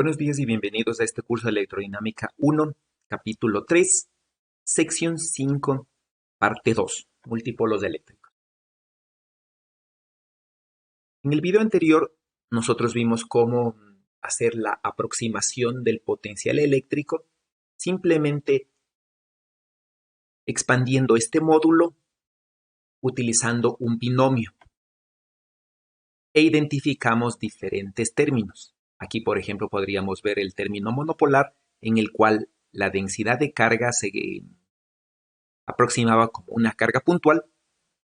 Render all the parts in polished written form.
Buenos días y bienvenidos a este curso de Electrodinámica 1, capítulo 3, sección 5, parte 2, múltipolos eléctricos. En el video anterior, nosotros vimos cómo hacer la aproximación del potencial eléctrico simplemente expandiendo este módulo utilizando un binomio e identificamos diferentes términos. Aquí, por ejemplo, podríamos ver el término monopolar en el cual la densidad de carga se aproximaba como una carga puntual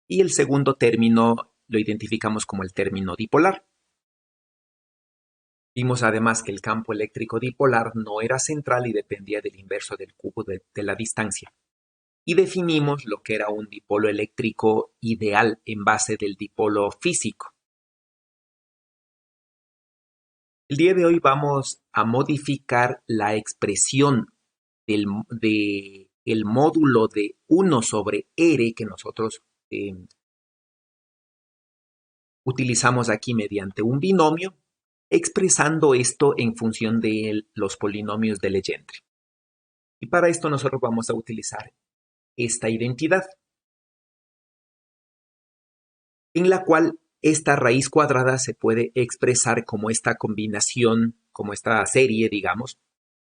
y el segundo término lo identificamos como el término dipolar. Vimos además que el campo eléctrico dipolar no era central y dependía del inverso del cubo de la distancia. Y definimos lo que era un dipolo eléctrico ideal en base del dipolo físico. El día de hoy vamos a modificar la expresión del módulo de 1 sobre R que nosotros utilizamos aquí mediante un binomio, expresando esto en función de los polinomios de Legendre. Y para esto nosotros vamos a utilizar esta identidad, en la cual esta raíz cuadrada se puede expresar como esta combinación, como esta serie, digamos,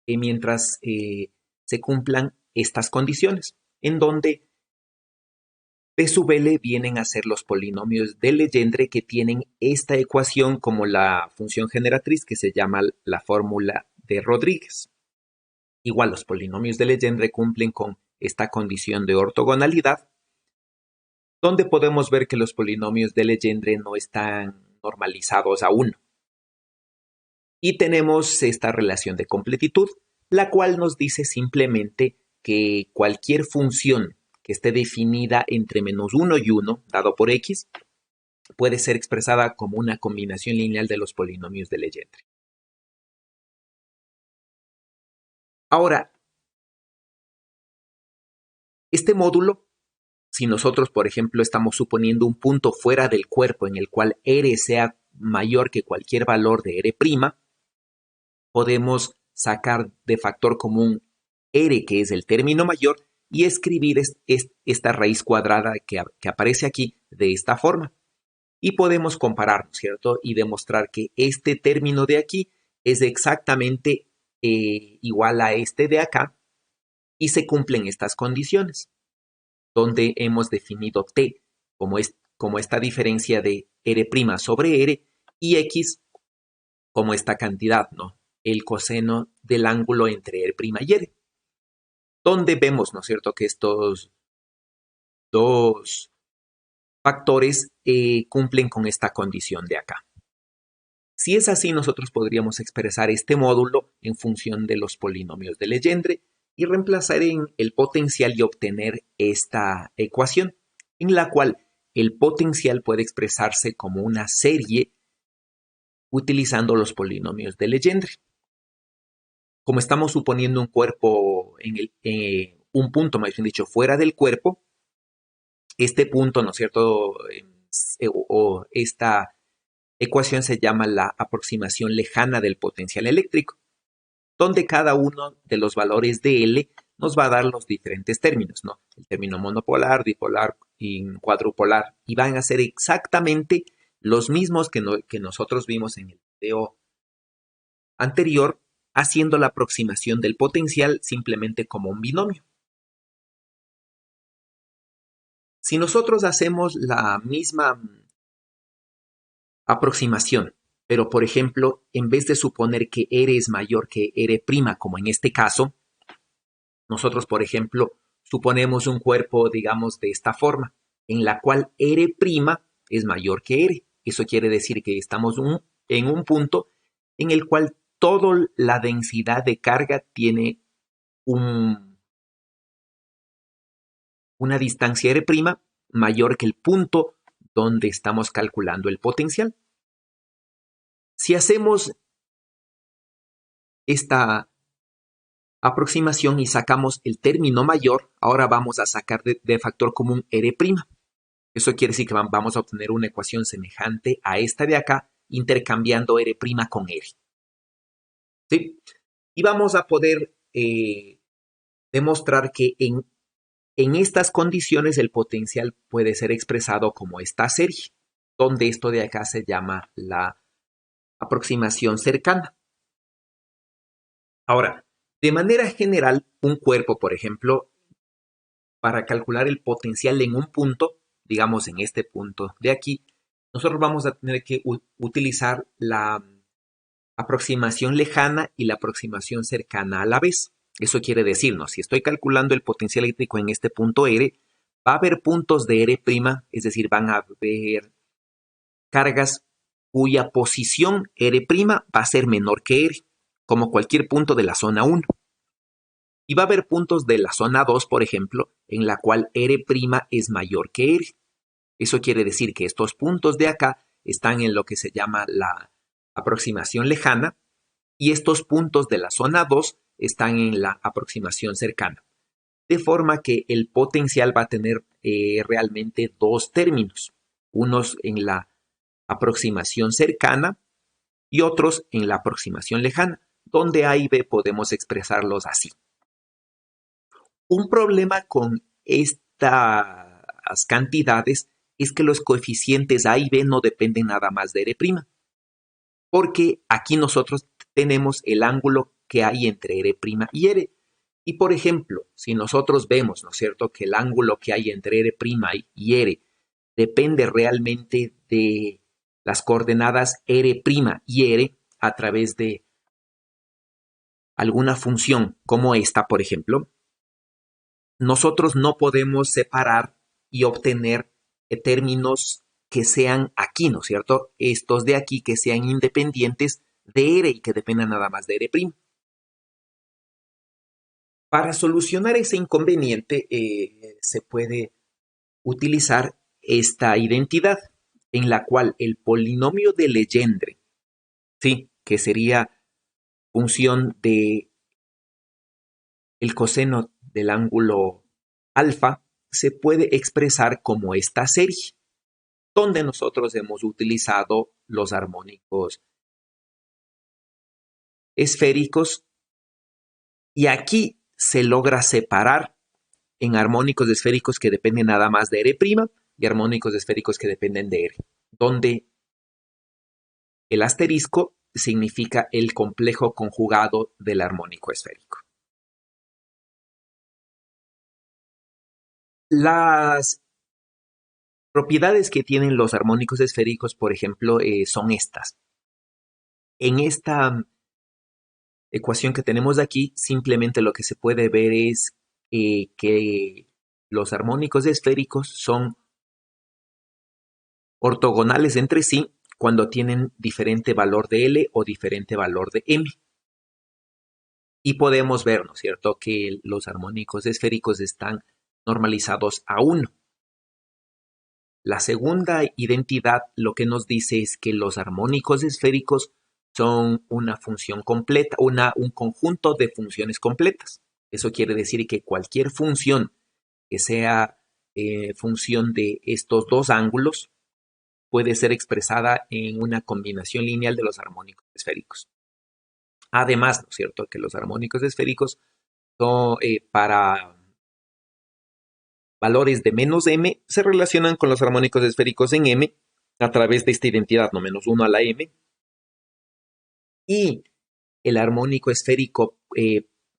mientras se cumplan estas condiciones, en donde P sub L vienen a ser los polinomios de Legendre que tienen esta ecuación como la función generatriz que se llama la fórmula de Rodríguez. Igual los polinomios de Legendre cumplen con esta condición de ortogonalidad, donde podemos ver que los polinomios de Legendre no están normalizados a 1. Y tenemos esta relación de completitud, la cual nos dice simplemente que cualquier función que esté definida entre -1 y 1, dado por x, puede ser expresada como una combinación lineal de los polinomios de Legendre. Ahora, este módulo, si nosotros, por ejemplo, estamos suponiendo un punto fuera del cuerpo en el cual R sea mayor que cualquier valor de R', podemos sacar de factor común R, que es el término mayor, y escribir esta raíz cuadrada que aparece aquí de esta forma. Y podemos comparar, ¿cierto? Y demostrar que este término de aquí es exactamente igual a este de acá y se cumplen estas condiciones, donde hemos definido T como esta diferencia de R' sobre R y X como esta cantidad, ¿no? El coseno del ángulo entre R' y R. Donde vemos, ¿no es cierto?, que estos dos factores cumplen con esta condición de acá. Si es así, nosotros podríamos expresar este módulo en función de los polinomios de Legendre y reemplazar en el potencial y obtener esta ecuación, en la cual el potencial puede expresarse como una serie utilizando los polinomios de Legendre. Como estamos suponiendo un cuerpo, un punto, más bien dicho, fuera del cuerpo, este punto, ¿no es cierto?, o esta ecuación se llama la aproximación lejana del potencial eléctrico, donde cada uno de los valores de L nos va a dar los diferentes términos, ¿no? El término monopolar, dipolar y cuadrupolar, y van a ser exactamente los mismos que nosotros vimos en el video anterior, haciendo la aproximación del potencial simplemente como un binomio. Si nosotros hacemos la misma aproximación, pero por ejemplo, en vez de suponer que R es mayor que R', como en este caso, nosotros, por ejemplo, suponemos un cuerpo, digamos, de esta forma, en la cual R' es mayor que R. Eso quiere decir que estamos en un punto en el cual toda la densidad de carga tiene una distancia R' mayor que el punto donde estamos calculando el potencial. Si hacemos esta aproximación y sacamos el término mayor, ahora vamos a sacar de factor común R'. Eso quiere decir que vamos a obtener una ecuación semejante a esta de acá, intercambiando R' con R. ¿sí? Y vamos a poder demostrar que en estas condiciones el potencial puede ser expresado como esta serie, donde esto de acá se llama la aproximación cercana. Ahora, de manera general, un cuerpo, por ejemplo, para calcular el potencial en un punto, digamos en este punto de aquí, nosotros vamos a tener que utilizar la aproximación lejana y la aproximación cercana a la vez. Eso quiere decirnos, si estoy calculando el potencial eléctrico en este punto R, va a haber puntos de R', es decir, van a haber cargas cuya posición R' va a ser menor que R, como cualquier punto de la zona 1. Y va a haber puntos de la zona 2, por ejemplo, en la cual R' es mayor que R. Eso quiere decir que estos puntos de acá están en lo que se llama la aproximación lejana y estos puntos de la zona 2 están en la aproximación cercana. De forma que el potencial va a tener realmente dos términos, unos en la aproximación cercana y otros en la aproximación lejana, donde A y B podemos expresarlos así. Un problema con estas cantidades es que los coeficientes A y B no dependen nada más de R', porque aquí nosotros tenemos el ángulo que hay entre R' y R. Y por ejemplo, si nosotros vemos, ¿no es cierto?, que el ángulo que hay entre R' y R depende realmente de las coordenadas R' y R a través de alguna función como esta, por ejemplo, nosotros no podemos separar y obtener términos que sean aquí, ¿no es cierto? Estos de aquí que sean independientes de R y que dependan nada más de R'. Para solucionar ese inconveniente se puede utilizar esta identidad en la cual el polinomio de Legendre, ¿sí?, que sería función de el coseno del ángulo alfa, se puede expresar como esta serie, donde nosotros hemos utilizado los armónicos esféricos y aquí se logra separar en armónicos esféricos que dependen nada más de R' y armónicos esféricos que dependen de R, donde el asterisco significa el complejo conjugado del armónico esférico. Las propiedades que tienen los armónicos esféricos, por ejemplo, son estas. En esta ecuación que tenemos aquí, simplemente lo que se puede ver es que los armónicos esféricos son ortogonales entre sí cuando tienen diferente valor de L o diferente valor de M. Y podemos ver, ¿no es cierto?, que los armónicos esféricos están normalizados a 1. La segunda identidad lo que nos dice es que los armónicos esféricos son una función completa, un conjunto de funciones completas. Eso quiere decir que cualquier función que sea función de estos dos ángulos puede ser expresada en una combinación lineal de los armónicos esféricos. Además, ¿no es cierto?, que los armónicos esféricos son para valores de menos m se relacionan con los armónicos esféricos en m a través de esta identidad, no menos 1 a la m. Y el armónico esférico,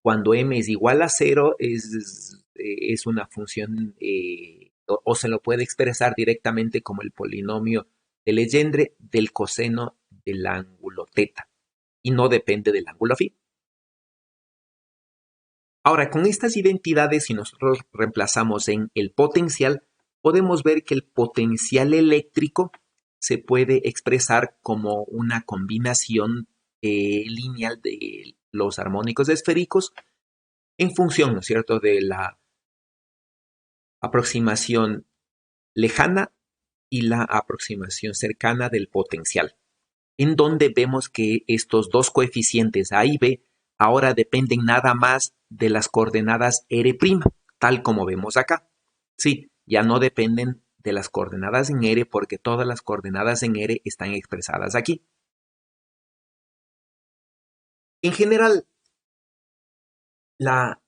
cuando m es igual a 0, es una función, o se lo puede expresar directamente como el polinomio de Legendre del coseno del ángulo θ, y no depende del ángulo φ. Ahora, con estas identidades, si nosotros reemplazamos en el potencial, podemos ver que el potencial eléctrico se puede expresar como una combinación lineal de los armónicos esféricos en función, ¿no es cierto?, de la aproximación lejana y la aproximación cercana del potencial, en donde vemos que estos dos coeficientes A y B ahora dependen nada más de las coordenadas R', tal como vemos acá. Sí, ya no dependen de las coordenadas en R porque todas las coordenadas en R están expresadas aquí. En general, la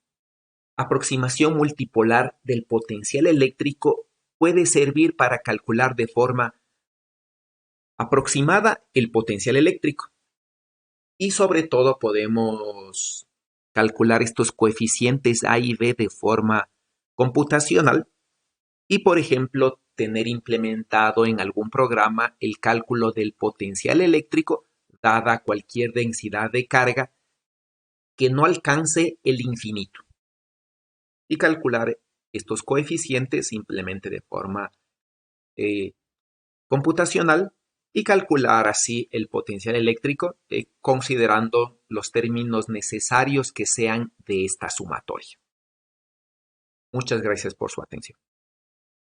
aproximación multipolar del potencial eléctrico puede servir para calcular de forma aproximada el potencial eléctrico. Y sobre todo podemos calcular estos coeficientes A y B de forma computacional y, por ejemplo, tener implementado en algún programa el cálculo del potencial eléctrico dada cualquier densidad de carga que no alcance el infinito. Y calcular estos coeficientes simplemente de forma computacional y calcular así el potencial eléctrico considerando los términos necesarios que sean de esta sumatoria. Muchas gracias por su atención.